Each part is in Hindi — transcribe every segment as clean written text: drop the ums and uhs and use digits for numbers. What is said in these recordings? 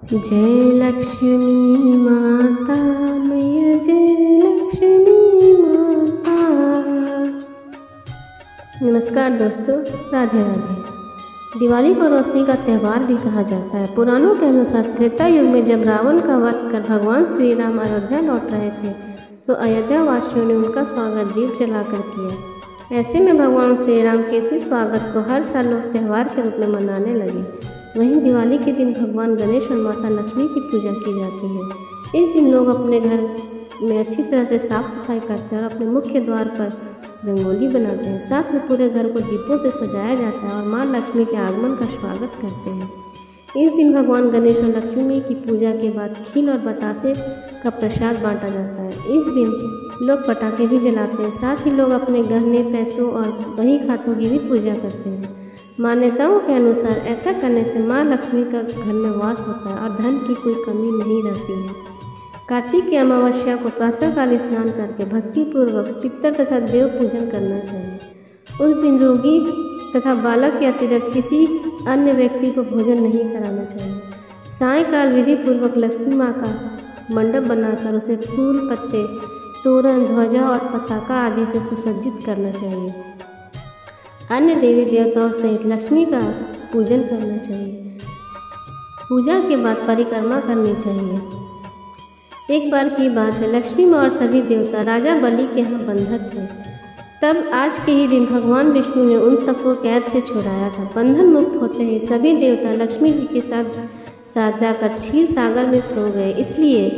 जय लक्ष्मी माता मैया, जय लक्ष्मी माता। नमस्कार दोस्तों, राधे राधे। दिवाली को रोशनी का त्यौहार भी कहा जाता है। पुराणों के अनुसार त्रेता युग में जब रावण का वध कर भगवान श्री राम अयोध्या लौट रहे थे तो अयोध्या वासियों ने उनका स्वागत दीप जलाकर किया। ऐसे में भगवान श्री राम के इसी स्वागत को हर साल लोग त्यौहार के रूप में मनाने लगे। वहीं दिवाली के दिन भगवान गणेश और माता लक्ष्मी की पूजा की जाती है। इस दिन लोग अपने घर में अच्छी तरह से साफ सफाई करते हैं और अपने मुख्य द्वार पर रंगोली बनाते हैं। साथ में पूरे घर को दीपों से सजाया जाता है और माँ लक्ष्मी के आगमन का स्वागत करते हैं। इस दिन भगवान गणेश और लक्ष्मी की पूजा के बाद खीर और बतासे का प्रसाद बांटा जाता है। इस दिन लोग पटाखे भी जलाते हैं। साथ ही लोग अपने गहने, पैसों और बही खातों की भी पूजा करते हैं। मान्यताओं के अनुसार ऐसा करने से माँ लक्ष्मी का घर में वास होता है और धन की कोई कमी नहीं रहती है। कार्तिक की अमावस्या को प्रातःकाल स्नान करके भक्तिपूर्वक पितर तथा देव पूजन करना चाहिए। उस दिन रोगी तथा बालक के अतिरिक्त किसी अन्य व्यक्ति को भोजन नहीं कराना चाहिए। सायंकाल विधि पूर्वक लक्ष्मी माँ का मंडप बनाकर उसे फूल, पत्ते, तोरण, ध्वजा और पताका आदि से सुसज्जित करना चाहिए। अन्य देवी देवताओं सहित लक्ष्मी का पूजन करना चाहिए। पूजा के बाद परिक्रमा करनी चाहिए। एक बार की बात है, लक्ष्मी माँ और सभी देवता राजा बलि के यहाँ बंधक थे। तब आज के ही दिन भगवान विष्णु ने उन सबको कैद से छुड़ाया था। बंधन मुक्त होते ही सभी देवता लक्ष्मी जी के साथ जाकर क्षीर सागर में सो गए। इसलिए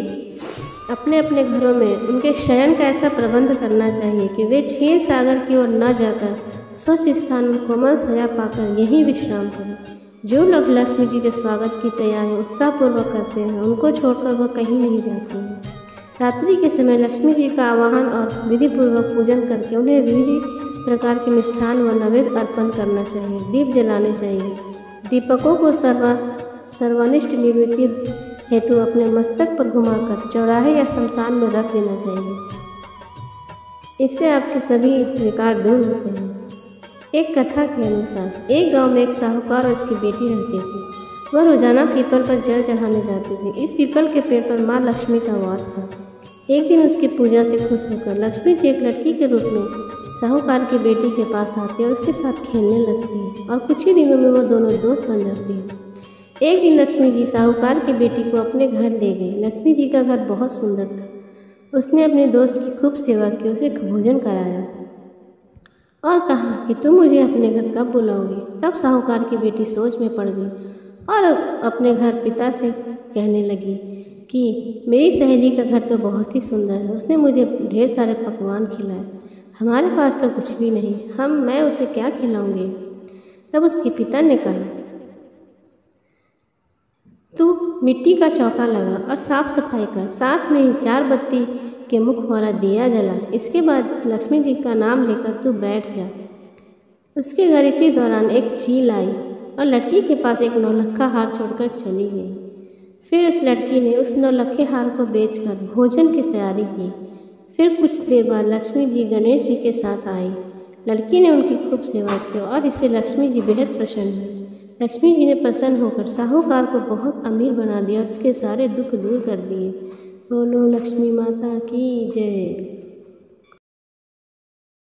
अपने अपने घरों में उनके शयन का ऐसा प्रबंध करना चाहिए कि वे क्षीर सागर की ओर न जाकर स्वच्छ स्थान में कोमल सजा पाकर यहीं विश्राम करें। जो लोग लक्ष्मी जी के स्वागत की तैयारी उत्साहपूर्वक करते हैं उनको छोड़कर वह कहीं नहीं जाती हैं। रात्रि के समय लक्ष्मी जी का आवाहन और विधि पूर्वक पूजन करके उन्हें विविध प्रकार के मिष्ठान व नैवेद्य अर्पण करना चाहिए। दीप जलाने चाहिए। दीपकों को सर्वनिष्ठ निवृत्ति हेतु अपने मस्तक पर घुमाकर चौराहे या शमशान में रख देना चाहिए। इससे आपके सभी विकार दूर होते हैं। एक कथा के अनुसार एक गांव में एक साहूकार और उसकी बेटी रहती थी। वह रोजाना पीपल पर जल चढ़ाने जाती थी। इस पीपल के पेड़ पर माँ लक्ष्मी का वास था। एक दिन उसकी पूजा से खुश होकर लक्ष्मी जी एक लड़की के रूप में साहूकार की बेटी के पास आती है और उसके साथ खेलने लगती है और कुछ ही दिनों में वो दोनों दोस्त बन जाती हैं। एक दिन लक्ष्मी जी साहूकार की बेटी को अपने घर ले गई। लक्ष्मी जी का घर बहुत सुंदर था। उसने अपने दोस्त की खूब सेवा की, उसे भोजन कराया और कहा कि तुम मुझे अपने घर कब बुलाओगी। तब साहूकार की बेटी सोच में पड़ गई और अपने घर पिता से कहने लगी कि मेरी सहेली का घर तो बहुत ही सुंदर है। उसने मुझे ढेर सारे पकवान खिलाए। हमारे पास तो कुछ भी नहीं, मैं उसे क्या खिलाऊंगी। तब उसके पिता ने कहा, तू मिट्टी का चौका लगा और साफ सफाई कर, साथ में ही 4 बत्ती के मुख वाला दिया जला। इसके बाद लक्ष्मी जी का नाम लेकर तू बैठ जा। उसके घर इसी दौरान एक चील आई और लड़की के पास एक नौलखा हार छोड़कर चली गई। फिर उस लड़की ने उस नौलखे हार को बेचकर भोजन की तैयारी की। फिर कुछ देर बाद लक्ष्मी जी गणेश जी के साथ आई। लड़की ने उनकी खूब सेवा की और इससे लक्ष्मी जी बेहद प्रसन्न हुई। लक्ष्मी जी ने प्रसन्न होकर साहूकार को बहुत अमीर बना दिया और उसके सारे दुख दूर कर दिए। बोलो लक्ष्मी माता की जय।